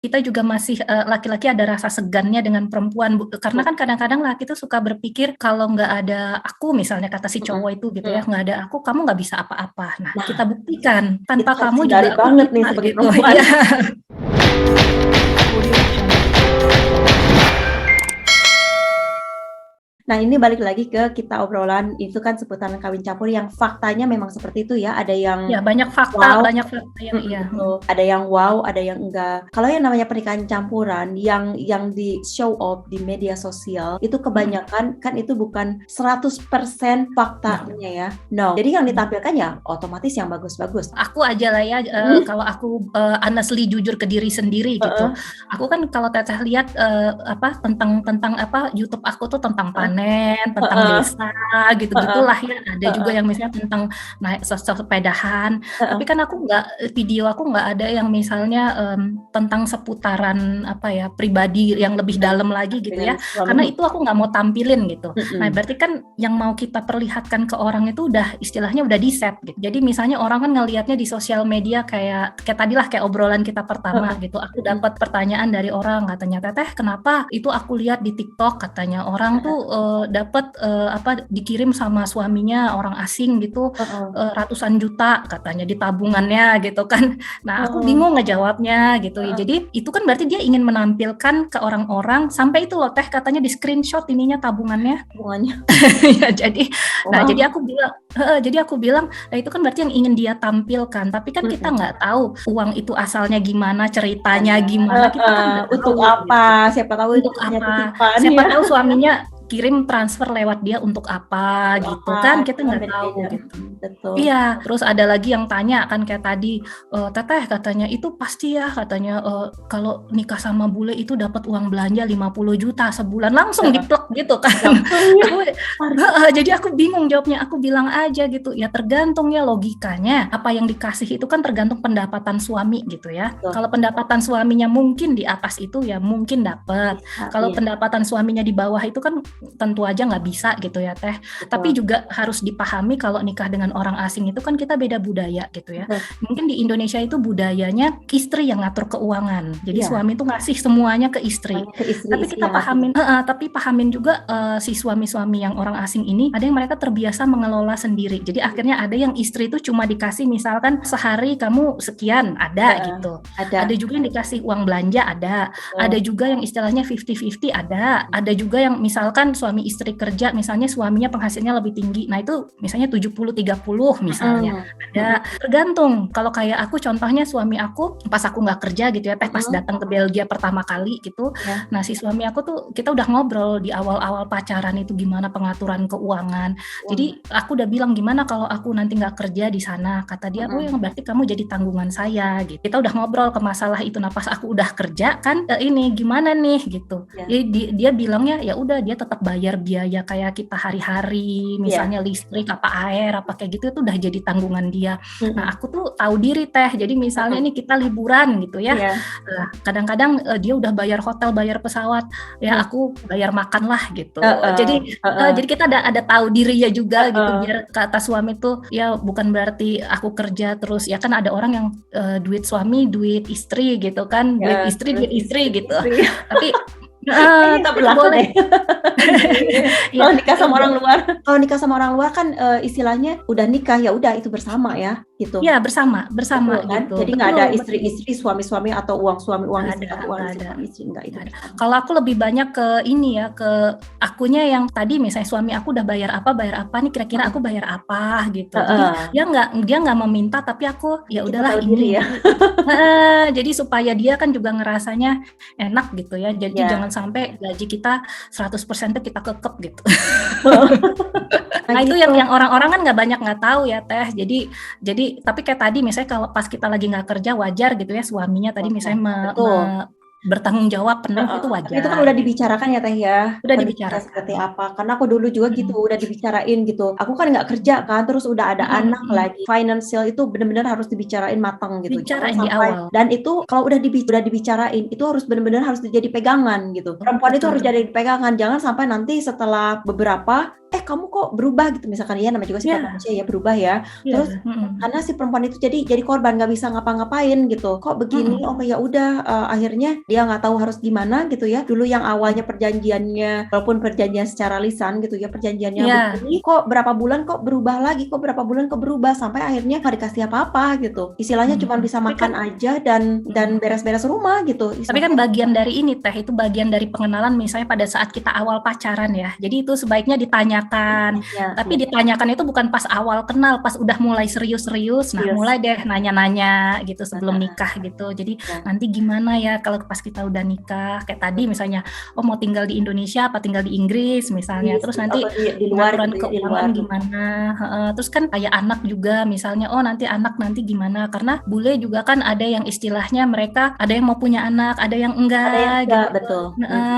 kita juga masih laki-laki ada rasa segannya dengan perempuan, karena kan kadang-kadang laki itu suka berpikir kalau nggak ada aku, misalnya kata si cowok itu gitu ya, nggak ada aku kamu nggak bisa apa-apa. Nah, Nah, kita buktikan tanpa itu harus kamu hindari juga aku banget nih bisa sebagai gitu. perempuan. Iya. Nah, ini balik lagi ke kita obrolan itu kan seputaran kawin campur yang faktanya memang seperti itu ya. Ada yang Ya, banyak fakta yang iya. betul. Ada yang wow, ada yang enggak. Kalau yang namanya pernikahan campuran yang di show off di media sosial itu kebanyakan kan itu bukan 100% faktanya ya. No. Jadi yang ditampilkan ya otomatis yang bagus-bagus. Aku aja lah ya, kalau aku honestly jujur ke diri sendiri gitu. Aku kan kalau Teteh lihat tentang YouTube aku tuh tentang panen, tentang desa gitu-gitulah ya. Ada juga yang misalnya tentang naik sepedahan. Tapi kan video aku nggak ada yang misalnya tentang seputaran pribadi yang lebih dalam lagi gitu ya. Karena itu aku nggak mau tampilin gitu. Nah, berarti kan yang mau kita perlihatkan ke orang itu udah istilahnya udah di set gitu. Jadi misalnya orang kan ngelihatnya di sosial media kayak tadilah kayak obrolan kita pertama gitu. Aku dapat pertanyaan dari orang, katanya, Teteh kenapa itu aku lihat di TikTok katanya orang tuh dapat dikirim sama suaminya orang asing gitu ratusan juta katanya di tabungannya gitu kan. Nah, aku bingung ngejawabnya gitu. Jadi itu kan berarti dia ingin menampilkan ke orang-orang sampai itu loh Teh katanya di screenshot ininya tabungannya. Ya, jadi aku bilang nah itu kan berarti yang ingin dia tampilkan, tapi kan kita nggak tahu uang itu asalnya gimana, ceritanya gimana, kita kan nggak tahu untuk apa, siapa tahu untuk apa, siapa tahu suaminya kirim transfer lewat dia untuk apa gitu kan, kita nggak tahu gitu. Betul. Iya, terus ada lagi yang tanya kan kayak tadi, Teteh katanya itu pasti ya katanya kalau nikah sama bule itu dapat uang belanja 50 juta sebulan langsung diplek gitu kan. Jadi aku bingung jawabnya, aku bilang aja gitu ya tergantung ya logikanya, apa yang dikasih itu kan tergantung pendapatan suami gitu ya. Kalau pendapatan suaminya mungkin di atas itu ya mungkin dapat. Kalau pendapatan suaminya di bawah itu kan tentu aja nggak bisa gitu ya Teh. Tapi juga harus dipahami kalau nikah dengan orang asing itu kan kita beda budaya gitu ya. Mungkin di Indonesia itu budayanya istri yang ngatur keuangan. Jadi suami itu ngasih semuanya ke istri. Tapi kita pahamin juga si suami-suami yang orang asing ini ada yang mereka terbiasa mengelola sendiri. Jadi akhirnya ada yang istri itu cuma dikasih misalkan sehari kamu sekian gitu. Ada juga yang dikasih uang belanja ada juga yang istilahnya 50-50 ada juga yang misalkan suami istri kerja, misalnya suaminya penghasilnya lebih tinggi, nah itu misalnya 70-30 misalnya, ada tergantung. Kalau kayak aku contohnya suami aku pas aku nggak kerja gitu ya Teh, pas datang ke Belgia pertama kali gitu, nah si suami aku tuh kita udah ngobrol di awal-awal pacaran itu gimana pengaturan keuangan. Jadi aku udah bilang gimana kalau aku nanti nggak kerja di sana, kata dia yang berarti kamu jadi tanggungan saya gitu. Kita udah ngobrol ke masalah itu, nah pas aku udah kerja kan ini gimana nih gitu. Jadi dia bilangnya ya udah dia tetap bayar biaya kayak kita hari-hari, misalnya listrik apa air apa kayak gitu itu udah jadi tanggungan dia. Nah aku tuh tahu diri Teh, jadi misalnya nih kita liburan gitu ya, kadang-kadang dia udah bayar hotel, bayar pesawat, ya aku bayar makan lah gitu. Jadi kita ada tahu diri ya juga gitu, biar kata suami tuh ya bukan berarti aku kerja terus ya kan ada orang yang duit suami duit istri gitu kan, duit istri gitu. Tapi kita berlaku deh. Kalau nikah sama orang luar, kan istilahnya udah nikah ya udah itu bersama ya gitu. Ya bersama betul, kan? gitu. Jadi nggak ada istri-istri, suami-suami atau uang suami uang istri enggak itu. Kalau aku lebih banyak ke ini ya, ke akunya yang tadi misalnya suami aku udah bayar apa nih kira-kira aku bayar apa gitu. Jadi dia nggak meminta tapi aku ya udahlah ini. Jadi supaya dia kan juga ngerasanya enak gitu ya. Jadi jangan sampai gaji kita 100% tuh kita kekep gitu. Nah itu yang orang-orang kan nggak tahu ya Teh. Jadi tapi kayak tadi misalnya kalau pas kita lagi nggak kerja wajar gitu ya suaminya tadi misalnya bertanggung jawab penuh itu Tapi itu kan wajar. udah dibicarakan ya Teh ya, Udah kondisinya dibicarakan. seperti apa. Karena aku dulu juga gitu, udah dibicarain gitu. Aku kan nggak kerja kan, terus udah ada anak lagi. Financial itu benar-benar harus dibicarain matang gitu. Jangan Bicarain di sampai, awal. dan itu kalau udah dibicarain, itu harus benar-benar harus jadi pegangan gitu. Perempuan itu Betul. harus jadi pegangan, jangan sampai nanti setelah beberapa, kamu kok berubah gitu misalkan, ya namanya juga sifat manusia ya berubah ya. Terus karena si perempuan itu jadi korban, nggak bisa ngapa-ngapain gitu. Kok begini? Oh ya udah, akhirnya dia nggak tahu harus gimana gitu ya. Dulu yang awalnya perjanjiannya, walaupun perjanjian secara lisan gitu ya, perjanjiannya begini, kok berapa bulan kok berubah lagi, kok berapa bulan kok berubah, sampai akhirnya nggak dikasih apa-apa gitu. Istilahnya cuma bisa makan aja dan beres-beres rumah gitu. Tapi kan bagian dari ini Teh, itu bagian dari pengenalan misalnya pada saat kita awal pacaran ya. Jadi itu sebaiknya ditanyakan. Tapi ditanyakan itu bukan pas awal kenal, pas udah mulai serius-serius. Nah, mulai deh nanya-nanya gitu sebelum nikah gitu. Jadi nanti gimana ya kalau pas kita udah nikah, kayak tadi misalnya, oh mau tinggal di Indonesia apa tinggal di Inggris misalnya. Terus nanti di luar aturan gitu, keuangan gimana. Terus kan kayak anak juga misalnya, oh nanti anak nanti gimana. Karena bule juga kan ada yang istilahnya mereka ada yang mau punya anak, ada yang enggak gitu. Betul.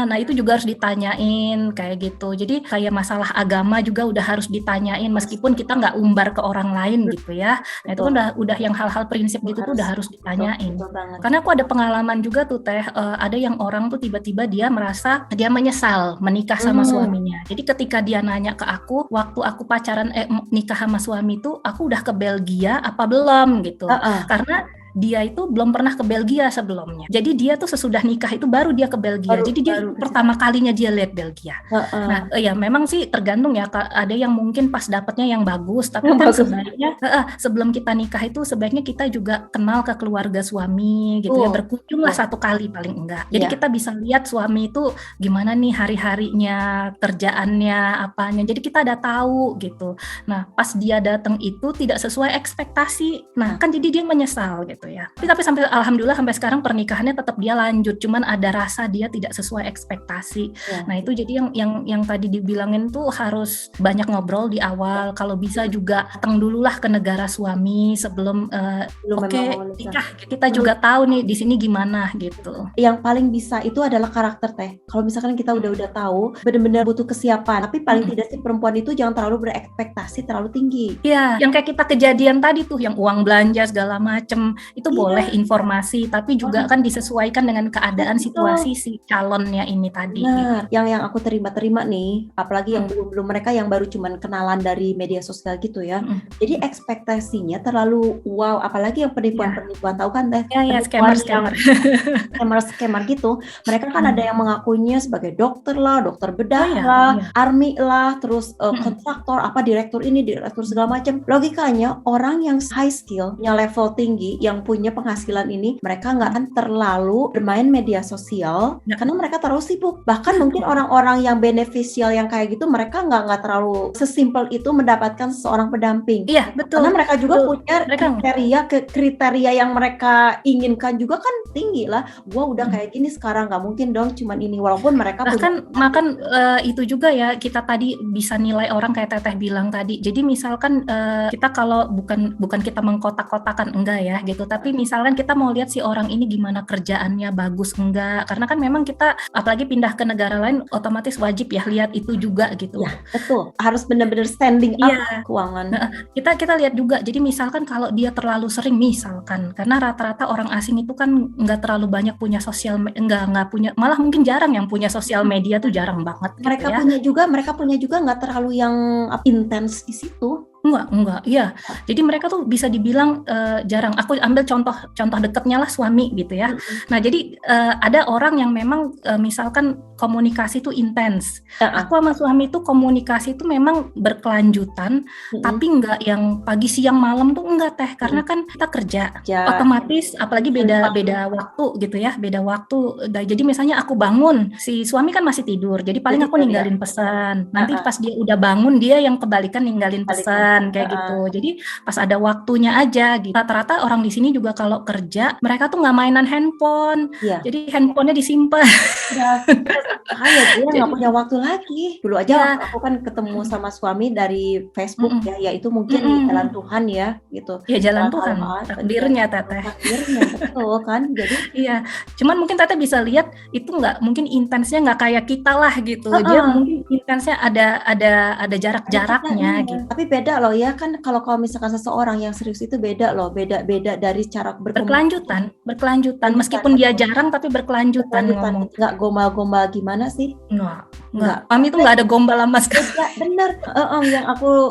Nah itu juga harus ditanyain kayak gitu. Jadi kayak masalah agama juga udah harus ditanyain meskipun kita nggak umbar ke orang lain gitu ya. Nah itu kan udah yang hal-hal prinsip gitu tuh udah harus ditanyain. Karena aku ada pengalaman juga tuh Teh, ada yang orang tuh tiba-tiba dia merasa dia menyesal menikah sama suaminya. Jadi ketika dia nanya ke aku, waktu aku pacaran nikah sama suami tuh aku udah ke Belgia apa belum gitu. Karena dia itu belum pernah ke Belgia sebelumnya. Jadi dia tuh sesudah nikah itu baru dia ke Belgia. Jadi dia pertama kalinya dia lihat Belgia. Nah, ya memang sih tergantung ya. Ada yang mungkin pas dapatnya yang bagus, tapi kan sebaiknya sebelum kita nikah itu sebaiknya kita juga kenal ke keluarga suami gitu ya. Berkunjunglah 1 kali paling enggak. Jadi kita bisa lihat suami itu gimana nih hari-harinya, kerjaannya, apanya. Jadi kita ada tahu gitu. Nah, pas dia datang itu tidak sesuai ekspektasi. Nah, kan jadi dia menyesal gitu ya. Tapi sampai alhamdulillah sampai sekarang pernikahannya tetap dia lanjut, cuman ada rasa dia tidak sesuai ekspektasi. Nah itu jadi yang tadi dibilangin tuh harus banyak ngobrol di awal. Kalau bisa juga datang dulu lah ke negara suami sebelum nikah. Kita juga tahu nih di sini gimana gitu. Yang paling bisa itu adalah karakter Teh. Kalau misalkan kita udah tahu, benar-benar butuh kesiapan. Tapi paling tidak sih perempuan itu jangan terlalu berekspektasi terlalu tinggi. Iya, yang kayak kita kejadian tadi tuh, yang uang belanja segala macem. Itu boleh informasi, tapi juga kan disesuaikan dengan keadaan situasi si calonnya ini tadi. Nah, yang aku terima nih, apalagi yang belum mereka yang baru cuman kenalan dari media sosial gitu ya. Jadi ekspektasinya terlalu wow, apalagi yang penipuan-penipuan tahu kan Teh? Ya, scammer gitu. Mereka kan ada yang mengakuinya sebagai dokter lah, dokter bedah lah, army lah, terus kontraktor, direktur ini, direktur segala macam. Logikanya orang yang high skill, yang level tinggi, yang punya penghasilan ini, mereka nggak akan terlalu bermain media sosial karena mereka terlalu sibuk. Bahkan mungkin orang-orang yang beneficial yang kayak gitu, mereka nggak terlalu sesimpel itu mendapatkan seorang pendamping. Iya, betul. Karena mereka juga punya kriteria yang mereka inginkan juga kan tinggi lah. Gua udah kayak gini sekarang, nggak mungkin dong cuman ini. Walaupun mereka makan itu juga ya, kita tadi bisa nilai orang kayak Teteh bilang tadi. Jadi misalkan kita kalau bukan kita mengkotak-kotakan enggak ya gitu, tapi misalkan kita mau lihat si orang ini gimana kerjaannya, bagus enggak, karena kan memang kita apalagi pindah ke negara lain otomatis wajib ya lihat itu juga gitu. Ya, betul. Harus benar-benar standing up keuangan. Nah, kita lihat juga. Jadi misalkan kalau dia terlalu sering misalkan, karena rata-rata orang asing itu kan nggak terlalu banyak punya nggak punya, malah mungkin jarang yang punya sosial media tuh, jarang banget. Mereka punya juga nggak terlalu yang intens di situ. Enggak, iya. Jadi mereka tuh bisa dibilang jarang. Aku ambil contoh dekatnya lah suami gitu ya. Nah jadi ada orang yang memang misalkan komunikasi tuh intens. Aku sama suami tuh komunikasi tuh memang berkelanjutan, tapi enggak yang pagi siang malam tuh enggak Teh, karena kan kita kerja. Otomatis apalagi beda waktu gitu ya, beda waktu. Jadi misalnya aku bangun, si suami kan masih tidur. Jadi paling aku ninggalin pesan. Nanti pas dia udah bangun, dia yang kebalikan ninggalin pesan. kan kayak gitu. Jadi pas ada waktunya aja gitu. Rata-rata orang di sini juga kalau kerja mereka tuh nggak mainan handphone. Iya. Jadi handphonenya disimpan. Ya, makanya dia nggak Jadi punya waktu lagi. Dulu aja ya, waktu aku kan ketemu sama suami dari Facebook mm-mm, ya itu mungkin jalan mm-mm. Tuhan ya gitu. Ya jalan Jalan Tuhan, Allah, ya takdirnya Teteh. takdirnya betul kan. Jadi Iya, cuman mungkin Teteh bisa lihat itu nggak mungkin intensnya nggak kayak kita lah gitu. Dia mungkin intensnya ada ada jarak-jaraknya kitanya. gitu. Tapi beda loh ya kan kalau misalkan seseorang yang serius itu beda loh, beda dari cara berkomunikasi. Berkelanjutan. Meskipun dia jarang tapi berkelanjutan Berkelanjutan, ngomong. nggak gombal-gombal gimana sih? Enggak. Kami tuh nggak ada gombal sama sekali. Beda, bener.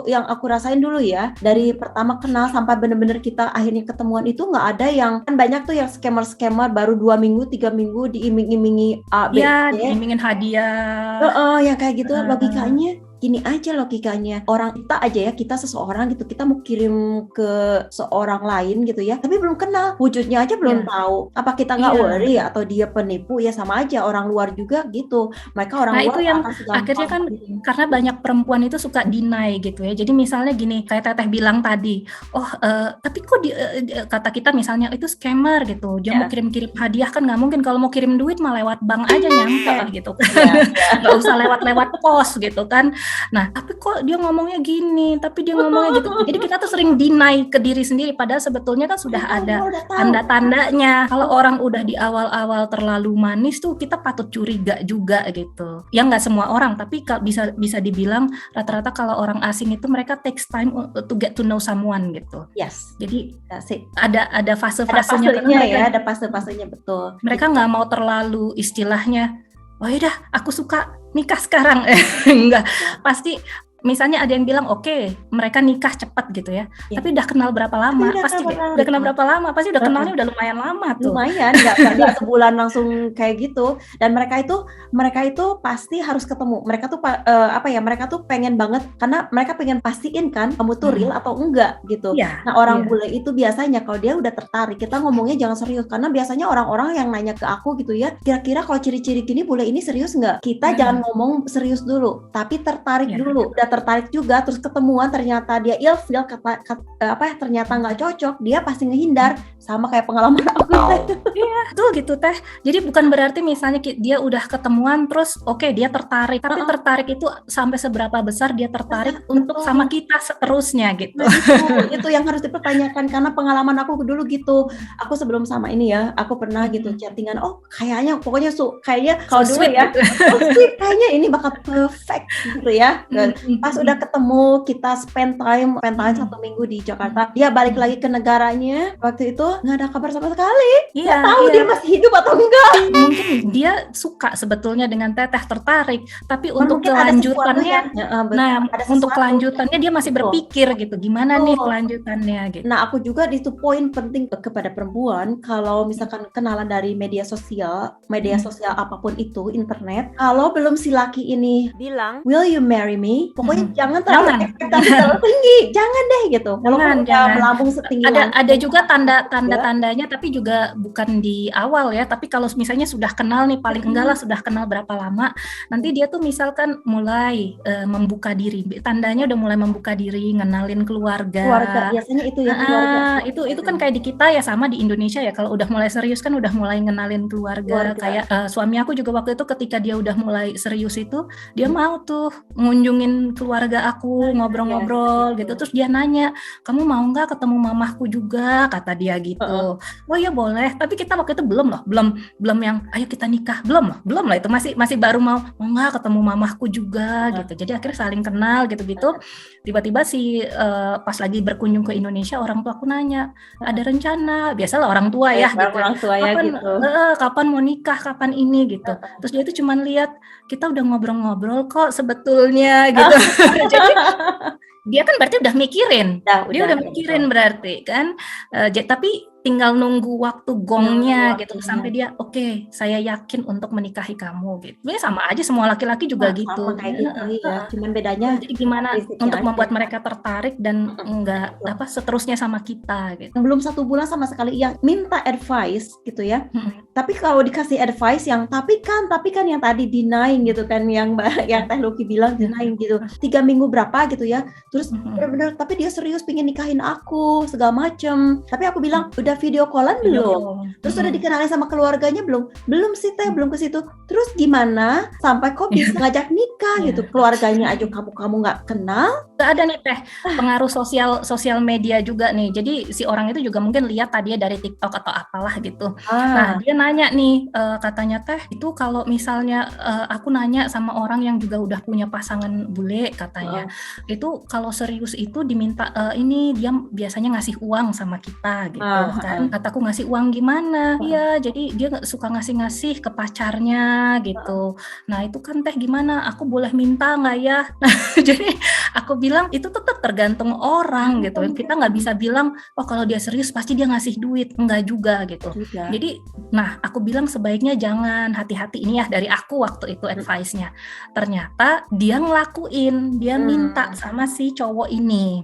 Yang aku rasain dulu ya, dari pertama kenal sampai bener-bener kita akhirnya ketemuan itu nggak ada yang kan banyak tuh yang scammer baru 2 minggu 3 minggu diiming-imingi A B Iya, C. diimingin hadiah. Yang kayak gitu logikanya gini aja logikanya orang kita aja ya kita seseorang gitu kita mau kirim ke seorang lain gitu ya tapi belum kenal wujudnya aja belum tahu apa kita nggak worry atau dia penipu ya sama aja orang luar juga gitu mereka orang luar itu yang akan akhirnya kan karena banyak perempuan itu suka deny gitu ya jadi misalnya gini kayak Teteh bilang tadi tapi kok kata kita misalnya itu scammer gitu dia mau kirim-kirim hadiah kan nggak mungkin kalau mau kirim duit mah lewat bank aja nyampe gitu kan nggak usah lewat pos gitu kan. Nah, tapi kok dia ngomongnya gini, tapi dia ngomongnya gitu. Jadi kita tuh sering deny ke diri sendiri, padahal sebetulnya kan sudah ada tanda-tandanya. Kalau orang udah di awal-awal terlalu manis tuh kita patut curiga juga gitu. Ya nggak semua orang, tapi bisa dibilang rata-rata kalau orang asing itu mereka takes time to get to know someone gitu. Yes. Jadi ada fase-fasenya ada fase-fasenya betul. Mereka nggak mau terlalu istilahnya oh yaudah aku suka nikah sekarang enggak pasti misalnya ada yang bilang oke, mereka nikah cepat gitu ya. Tapi udah kenal berapa lama? Pasti udah kenal berapa lama? Pasti udah kenalnya udah lumayan lama tuh. Lumayan, nggak sebulan langsung kayak gitu. Dan mereka itu pasti harus ketemu. Mereka tuh mereka tuh pengen banget karena mereka pengen pastiin kan kamu tuh real atau enggak gitu. Nah, orang bule itu biasanya kalau dia udah tertarik, kita ngomongnya jangan serius karena biasanya orang-orang yang nanya ke aku gitu ya, kira-kira kalau ciri-ciri gini bule ini serius nggak? Kita jangan ngomong serius dulu, tapi tertarik dulu. Tertarik juga terus ketemuan ternyata dia ilfeel ternyata nggak cocok dia pasti ngehindar sama kayak pengalaman aku. Iya tuh gitu Teh jadi bukan berarti misalnya dia udah ketemuan terus oke, dia tertarik tapi tertarik itu sampai seberapa besar dia tertarik untuk sama kita seterusnya gitu. Itu yang harus dipertanyakan karena pengalaman aku dulu gitu aku sebelum sama ini ya aku pernah gitu chattingan kayaknya pokoknya kayaknya kalau dulu ya kayaknya ini bakal perfect gitu ya. Pas udah ketemu kita spend time 1 minggu di Jakarta dia balik lagi ke negaranya waktu itu nggak ada kabar sama sekali nggak tahu dia masih hidup atau enggak. Mungkin dia suka sebetulnya dengan Teteh tertarik tapi untuk kelanjutannya untuk kelanjutannya dia masih berpikir gitu gimana nih kelanjutannya gitu. Nah aku juga itu poin penting kepada perempuan kalau misalkan kenalan dari media sosial apapun itu internet kalau belum si laki ini bilang will you marry me pokoknya jangan terlalu ekspektasi terlalu tinggi, jangan deh gitu. Walaupun udah melambung setinggi ada juga tanda-tandanya tapi juga bukan di awal ya, tapi kalau misalnya sudah kenal nih paling enggak lah sudah kenal berapa lama, nanti dia tuh misalkan mulai membuka diri, tandanya udah mulai membuka diri, ngenalin keluarga biasanya itu ya keluarga. Itu kan kayak di kita ya sama di Indonesia ya, kalau udah mulai serius kan udah mulai ngenalin keluarga. Kayak suami aku juga waktu itu ketika dia udah mulai serius itu dia mau tuh ngunjungin keluarga aku ngobrol-ngobrol gitu terus dia nanya kamu mau nggak ketemu mamahku juga kata dia gitu. Oh ya boleh tapi kita waktu itu belum yang ayo kita nikah belum lah itu masih baru mau nggak ketemu mamahku juga gitu jadi akhirnya saling kenal gitu tiba-tiba pas lagi berkunjung ke Indonesia orang tua aku nanya ada rencana biasalah orang tua ya gitu orang tua ya gitu kapan mau nikah kapan ini gitu terus dia itu cuman lihat kita udah ngobrol-ngobrol kok sebetulnya gitu. Jadi dia kan berarti udah mikirin, dia udah mikirin berarti kan. Tapi tinggal nunggu waktu gongnya gitu waktunya. sampai dia oke, saya yakin untuk menikahi kamu gitu. Sebenarnya sama aja semua laki-laki juga Nah, gitu. sama kayak gitu ya. Cuman bedanya Jadi gimana prinsipnya untuk aja. membuat mereka tertarik dan enggak Betul. seterusnya sama kita gitu. Belum 1 bulan sama sekali yang minta advice gitu ya. Tapi kalau dikasih advice yang tapi kan yang tadi denying gitu kan, yang yang Teh Lucky bilang denying gitu. 3 minggu berapa gitu ya. Terus benar-benar tapi dia serius pengen nikahin aku segala macem. Tapi aku bilang udah video callan belum? Terus udah dikenalin sama keluarganya belum? Belum sih Teh, belum ke situ. Terus gimana sampai kok bisa ngajak nikah gitu? Keluarganya aja kamu nggak kenal? Gak ada nih Teh pengaruh sosial media juga nih. Jadi si orang itu juga mungkin lihat tadi dari TikTok atau apalah gitu. Nah dia nanya nih katanya Teh itu kalau misalnya aku nanya sama orang yang juga udah punya pasangan bule katanya itu kalau serius itu diminta ini dia biasanya ngasih uang sama kita gitu kan. Kataku ngasih uang gimana? Iya jadi dia suka ngasih ke pacarnya gitu. Nah itu kan Teh gimana? Aku boleh minta nggak ya? Nah jadi aku bilang itu tetap tergantung orang gitu. Kita nggak bisa bilang oh kalau dia serius pasti dia ngasih duit, enggak juga gitu. Jadi nah aku bilang sebaiknya jangan, hati-hati ini ya dari aku waktu itu advice-nya. Ternyata dia ngelakuin, dia minta sama si cowok ini.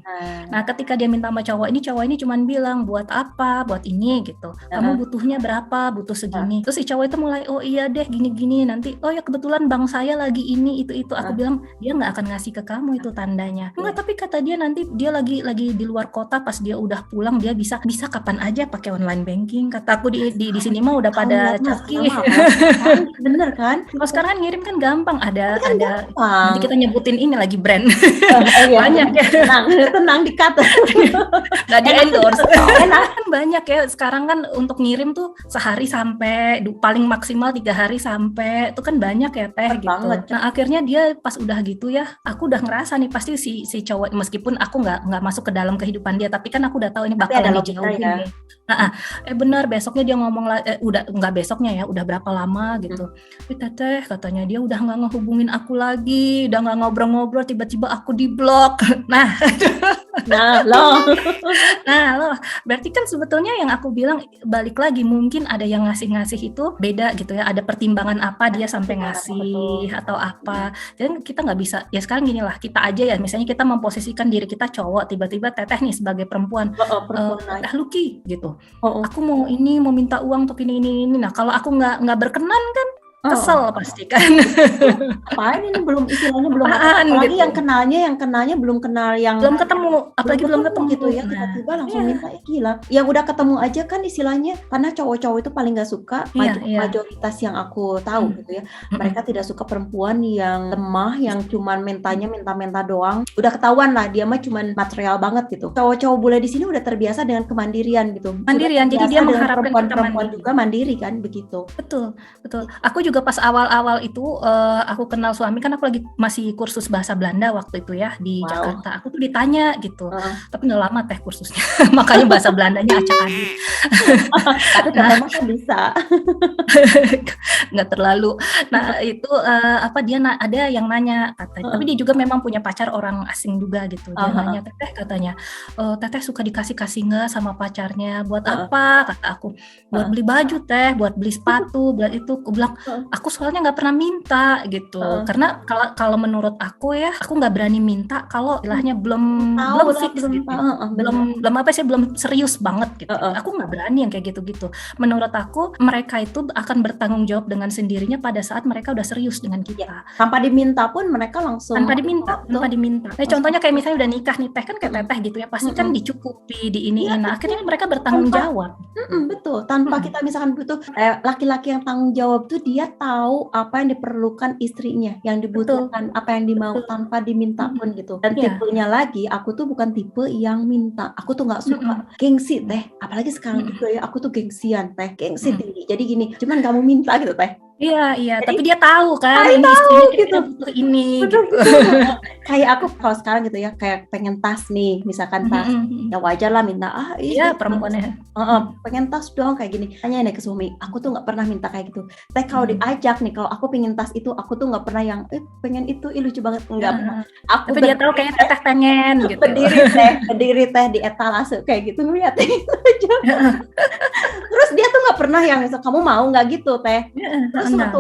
Nah ketika dia minta sama cowok ini cuman bilang buat apa, buat ini gitu. Kamu butuhnya berapa, butuh segini. Terus si cowok itu mulai oh iya deh gini-gini nanti oh ya kebetulan bang saya lagi ini itu. Aku bilang dia nggak akan ngasih ke kamu itu tandanya. Enggak, tapi kata dia nanti dia lagi di luar kota pas dia udah pulang dia bisa kapan aja pakai online banking. Kata aku di sini mah udah pada canggih. Bener kan? Kalau sekarang kan ngirim kan gampang ada nanti kita nyebutin ini lagi brand. Banyak ya. Tenang dikata. Nggak di endorse. Kan banyak ya sekarang kan untuk ngirim tuh sehari sampai paling maksimal 3 hari sampai itu kan banyak ya Teh gitu. Nah akhirnya dia pas udah gitu ya aku udah ngerasa nih pasti si cowok meskipun aku nggak masuk ke dalam kehidupan dia tapi kan aku udah tahu ini bakal dijauhin nih. Benar besoknya dia ngomong udah nggak besoknya ya udah berapa lama gitu. Tapi Teteh katanya dia udah nggak ngehubungin aku lagi, udah nggak ngobrol-ngobrol, tiba-tiba aku diblok. Nah loh, berarti kan sebetulnya yang aku bilang balik lagi mungkin ada yang ngasih itu beda gitu ya, ada pertimbangan apa dia sampai ngasih atau apa. Jadi kita nggak bisa ya sekarang gini lah kita aja ya misalnya kita memposisikan diri kita cowok tiba-tiba Teteh nih sebagai perempuan, Teh Lucky gitu. Aku mau minta uang untuk ini. Nah kalau aku nggak berkenan kan kesel pasti kan. Apaan ini belum istilahnya belum apalagi gitu. yang kenalnya belum kenal yang belum ketemu apalagi belum ketemu gitu ya tiba-tiba langsung minta gila. Yang udah ketemu aja kan istilahnya karena cowok-cowok itu paling nggak suka majoritas yang aku tahu gitu ya. Mereka tidak suka perempuan yang lemah yang cuman minta doang. Udah ketahuan lah dia mah cuman material banget gitu. Cowok-cowok bule di sini udah terbiasa dengan kemandirian gitu. Mandirian jadi dia mengharapkan perempuan juga mandiri kan begitu. Betul. Aku juga pas awal-awal itu aku kenal suami kan aku lagi masih kursus bahasa Belanda waktu itu ya di Jakarta. Aku tuh ditanya gitu, tapi nggak lama Teh kursusnya, makanya bahasa Belandanya acak-adit. Tapi katanya kan bisa. Nggak terlalu. Nah itu dia ada yang nanya katanya, tapi dia juga memang punya pacar orang asing juga gitu. Dia nanya Teteh katanya, Teteh suka dikasih nggak sama pacarnya? Buat apa? Kata aku, buat beli baju Teh, buat beli sepatu, buat itu. Aku bilang aku soalnya nggak pernah minta gitu karena kalau menurut aku ya aku nggak berani minta kalau istilahnya belum fix gitu. belum serius banget gitu. Aku nggak berani yang kayak gitu. Menurut aku mereka itu akan bertanggung jawab dengan sendirinya pada saat mereka udah serius dengan kita. Tanpa diminta pun mereka langsung tanpa diminta. Nah, contohnya kayak misalnya udah nikah nih Teh kan kayak Teteh gitu ya pasti kan dicukupi diiniin. Nah akhirnya mereka bertanggung jawab. Betul tanpa kita misalkan butuh laki-laki yang tanggung jawab tuh dia tahu apa yang diperlukan istrinya, yang dibutuhkan, apa yang dimau tanpa diminta pun gitu. Dan tipenya lagi, aku tuh bukan tipe yang minta. Aku tuh nggak suka gengsi Teh. Apalagi sekarang juga ya, aku tuh gengsian Teh, gengsi tinggi. Jadi gini, cuman kamu minta gitu Teh. Iya, Jadi tapi dia tahu kan saya ini tahu istrinya gitu. kayaknya butuh ini Betul gitu. betul, kayak aku kalau sekarang gitu ya, kayak pengen tas nih, misalkan Mhm tas, mhm. ya wajar lah minta, "Ih Iya, ini perempuan bagus." ya. Heeh, Mhm "Pengen tas dong kayak gini." Tanya nih ke suami, aku tuh nggak pernah minta kayak gitu. Teh kalau mhm. diajak nih, kalau aku pengen tas itu, aku tuh nggak pernah yang, pengen itu, ih lucu banget." Enggak Heeh pernah. heeh. Aku Tapi dia tahu berdiri kayaknya teh Teteh pengen gitu. berdiri teh di etalase kayak gitu ngeliatin itu aja. Heeh Terus dia tuh nggak pernah yang misal, "Kamu mau nggak?" gitu, Teh. heeh Terus heeh, enggak.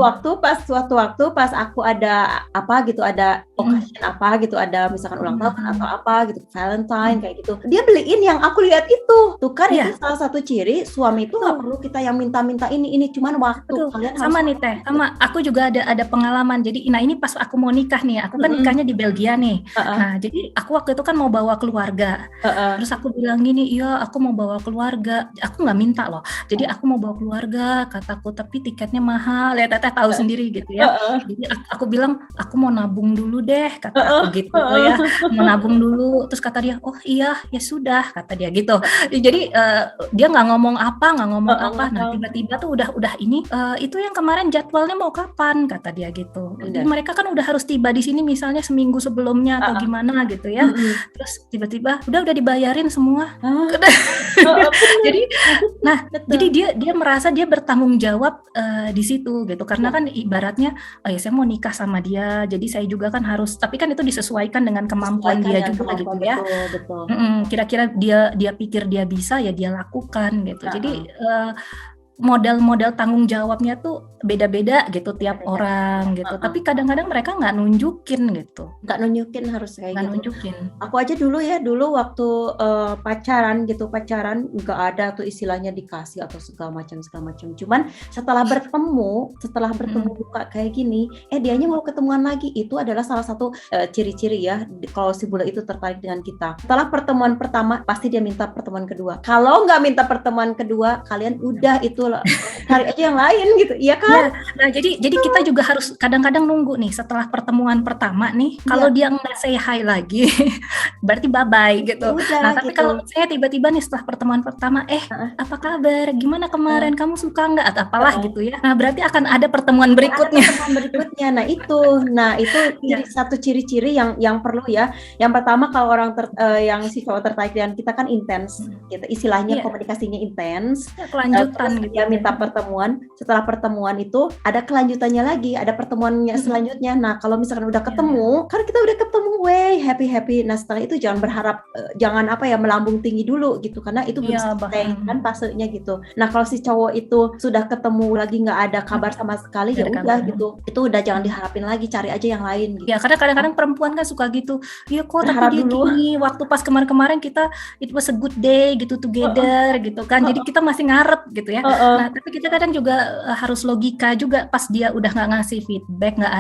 suatu waktu pas aku ada apa gitu, ada Mhm. occasion apa gitu, ada misalkan ulang Mhm tahun atau mhm. apa gitu, Valentine Mhm. kayak gitu, dia beliin yang aku lihat itu. Tuh kan itu Iya, salah satu ciri suami itu nggak betul. perlu kita yang minta-minta ini, cuman waktu, Betul, kalian harus sama nih waktu Teh, gitu. sama aku juga ada pengalaman. Jadi, nah ini pas aku mau nikah nih, aku kan Mhm, nikahnya di Belgia nih. heeh, Nah, jadi aku waktu itu kan mau bawa keluarga. heeh, Terus aku bilang gini, iya aku mau bawa keluarga. Aku nggak minta loh. Jadi aku mau bawa keluarga, kataku, tapi tiketnya mahal. Ya Teteh tahu heeh, sendiri gitu ya. heeh, Jadi aku bilang, aku mau nabung dulu deh, kata heeh, aku gitu ya. heeh. Mau nabung dulu. Terus kata dia, oh iya, ya sudah, kata dia gitu. Jadi dia nggak ngomong apa, nggak ngomong Heeh, apa. Nah heeh. tiba-tiba tuh udah ini itu yang kemarin jadwalnya mau kapan, kata dia gitu. Jadi Bener, mereka kan udah harus tiba di sini misalnya seminggu sebelumnya atau heeh, gimana gitu ya. mhm. Terus tiba-tiba udah dibayarin semua. Ah, heeh, bener, Jadi nah gitu, nah betul. jadi dia merasa dia bertanggung jawab di situ gitu karena Iya, kan ibaratnya oh ya saya mau nikah sama dia jadi saya juga kan harus tapi kan itu disesuaikan dengan kemampuan disesuaikan dia dengan juga gitu kemampuan, ya. betul betul. Kira-kira dia pikir dia bisa ya dia lakukan gitu. Heeh, Jadi modal-modal tanggung jawabnya tuh beda-beda gitu tiap beda-beda. orang gitu. Heeh, Tapi kadang-kadang mereka nggak nunjukin gitu, nggak nunjukin harus kayak nggak gitu. nunjukin. Aku aja dulu ya, dulu waktu, pacaran nggak ada tuh istilahnya dikasih atau segala macam. Cuman setelah bertemu Mhm, muka kayak gini, dianya mau ketemuan lagi. Itu adalah salah satu, ciri-ciri ya kalau si bule itu tertarik dengan kita. Setelah pertemuan pertama, pasti dia minta pertemuan kedua. Kalau nggak minta pertemuan kedua, kalian udah itu cari aja yang lain gitu, iya kan? iya. Nah, jadi kita juga harus kadang-kadang nunggu nih setelah pertemuan pertama nih, kalau Iya, dia nggak say hi lagi, berarti bye-bye ya gitu. Nah, udah tapi gitu. kalau misalnya tiba-tiba nih setelah pertemuan pertama, Heeh, apa kabar? Gimana heeh, kemarin? Kamu suka nggak? Atau apalah heeh. gitu ya. Nah, berarti akan ada pertemuan Ada berikutnya. pertemuan berikutnya. Nah itu Ya, satu ciri-ciri yang perlu ya. Yang pertama kalau yang si cowok tertarik dengan kita kan intens mhm, gitu. Istilahnya iya, komunikasinya intens. ya kelanjutan Terus gitu dia ya. minta pertemuan. Setelah pertemuan itu ada kelanjutannya lagi, ada pertemuannya Mhm, selanjutnya. Nah, kalau misalkan udah iya iya. ketemu, kan kita udah ketemu, wey, happy-happy. Nah, setelah itu jangan berharap jangan apa ya melambung tinggi dulu gitu karena itu belum Iya, selesai kan fasenya gitu. Nah, kalau si cowok itu sudah ketemu lagi nggak ada kabar sama sekali, nggak ya ada udah kabar, gitu. Itu udah jangan mhm. diharapin lagi, cari aja yang lain gitu. Ya, karena kadang-kadang perempuan kan suka gitu, "Ya kok tapi Berharap dia dulu. gini, waktu pas kemarin-kemarin kita it was a good day gitu Heeh, together," gitu kan. Jadi heeh, kita masih ngarep gitu ya. heeh. Nah, tapi kita kadang juga, harus logika juga pas dia udah nggak ngasih feedback, nggak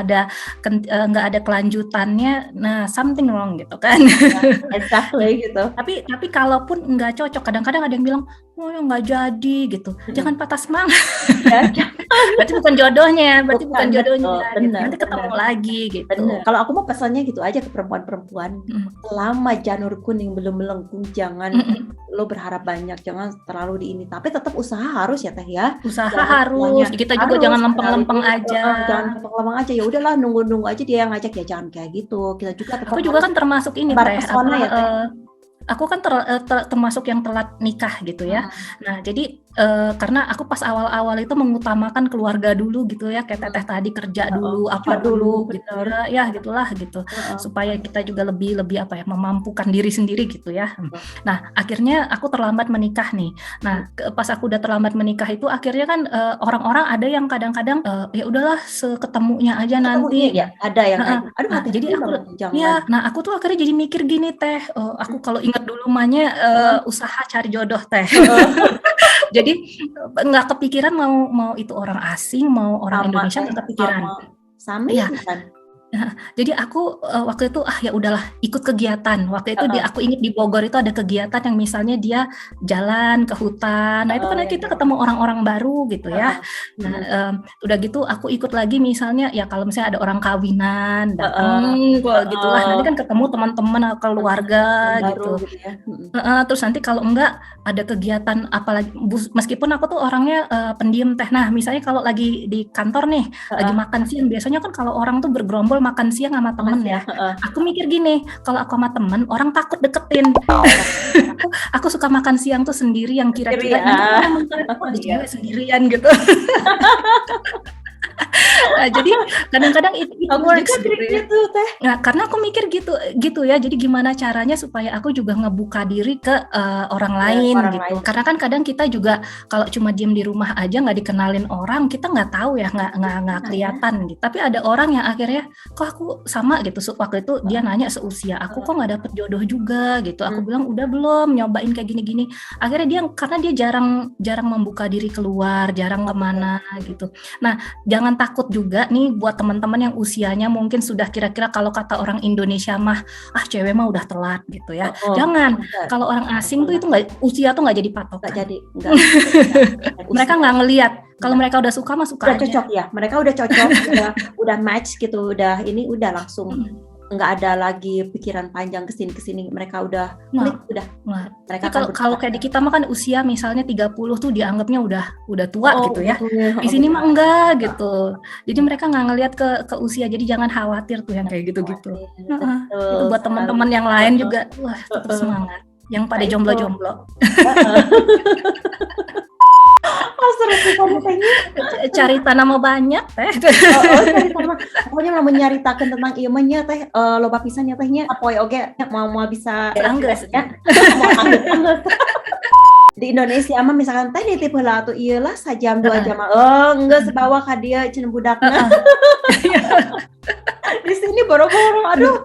ada kelanjutannya, nah something wrong gitu kan. Iya, exactly gitu. Tapi kalaupun nggak cocok, kadang-kadang ada yang bilang, "Oh ya nggak jadi," gitu. Mhm. Jangan patah semangat, Iya, jangan. berarti bukan Bukan, betul, jodohnya gitu. benar Nanti benar. ketemu lagi gitu. Bener. Kalau aku mau pesannya gitu aja ke perempuan-perempuan, Mhm, selama janur kuning belum melengkung jangan mhm. lo berharap banyak, jangan terlalu di ini. Tapi tetap usaha harus ya Teh ya. Usaha Jangan harus, istilahnya kita juga harus jangan kenali lempeng-lempeng dulu, aja. jangan lempeng-lempeng aja. Ya udahlah nunggu-nunggu aja dia yang ngajak ya jangan kayak gitu. Kita juga Aku tetap juga harus kan termasuk ini tebar Teh, pesona ya Teh. aku kan termasuk yang telat nikah gitu ya. Mhm, Nah jadi, karena aku pas awal-awal itu mengutamakan keluarga dulu gitu ya, kayak mhm. Teteh tadi kerja Heeh, dulu, kerja apa dulu, dulu gitu bener. ya, ya gitulah gitu. Heeh, Supaya kita juga lebih lebih apa ya, memampukan diri sendiri gitu ya. betul. Nah akhirnya aku terlambat menikah nih. Mhm. Nah pas aku udah terlambat menikah itu akhirnya kan, orang-orang ada yang kadang-kadang, ya udahlah seketemunya aja Ketemunya nanti. ya, ada yang kayak Heeh. gitu. Aduh Nah, hati-hati jadi aku banget, jangan. iya, nah aku tuh akhirnya jadi mikir gini Teh, aku kalau ingat dulu mahnya, Heeh, usaha cari jodoh Teh. heeh. Jadi, nggak kepikiran mau mau itu orang asing, mau orang Sama Indonesia Teh, nggak kepikiran. sama. Sami Iya, pisan. Jadi aku waktu itu ya udahlah ikut kegiatan. Waktu itu aku ingat di Bogor itu ada kegiatan yang misalnya dia jalan ke hutan. Nah itu kan kita ketemu orang-orang baru gitu ya. Nah udah gitu aku ikut lagi misalnya ya kalau misalnya ada orang kawinan datang gitulah. Nanti kan ketemu teman-teman keluarga gitu. Terus nanti kalau enggak ada kegiatan apalagi meskipun aku tuh orangnya pendiam teh. Nah misalnya kalau lagi di kantor nih lagi makan siang biasanya kan kalau orang tuh bergerombol makan siang sama temen ya. Aku mikir gini, kalau aku sama temen orang takut deketin. Aku suka makan siang tuh sendiri yang kira-kira nanti sendirian gitu. Nah, jadi kadang-kadang itu gitu teh. Nah, karena aku mikir gitu ya. Jadi gimana caranya supaya aku juga ngebuka diri ke orang lain gitu. Karena kan kadang kita juga kalau cuma diem di rumah aja nggak dikenalin orang, kita nggak tahu ya, nggak kelihatan gitu. Tapi ada orang yang akhirnya kok aku sama gitu. Waktu itu dia nanya seusia aku kok nggak dapet jodoh juga gitu. Aku bilang udah belum nyobain kayak gini-gini. Akhirnya karena dia jarang membuka diri keluar, jarang kemana gitu. Nah jangan takut juga nih buat teman-teman yang usianya mungkin sudah kira-kira kalau kata orang Indonesia mah cewek mah udah telat gitu ya. Jangan. Kalau orang asing tuh itu usia tuh nggak jadi patokan. Enggak. Mereka nggak ngelihat. Kalau mereka udah suka mah suka udah aja. Cocok ya. Mereka udah cocok, udah match gitu, udah langsung. Nggak ada lagi pikiran panjang kesini mereka udah klik mereka kalau kayak di kita mah kan usia misalnya 30 tuh dianggapnya udah tua gitu ya. Di sini mah enggak gitu. Jadi mereka nggak ngelihat ke usia, jadi jangan khawatir tuh yang kayak gitu-gitu. Itu buat teman-teman yang lain juga tetap semangat yang pada jomblo-jomblo. Cari tanah banyak teh. Cari tanah. Pokoknya mau menyaritakan tentang ieu mah nya teh loba pisan nya tehnya. Apoy oge mau bisa anggeus ya. Di Indonesia mah misalkan teh nitip heula atuh ieu lah sajam 2 jam. Geus bawa ka dieu cenah budakna. Di sini boro-boro aduh.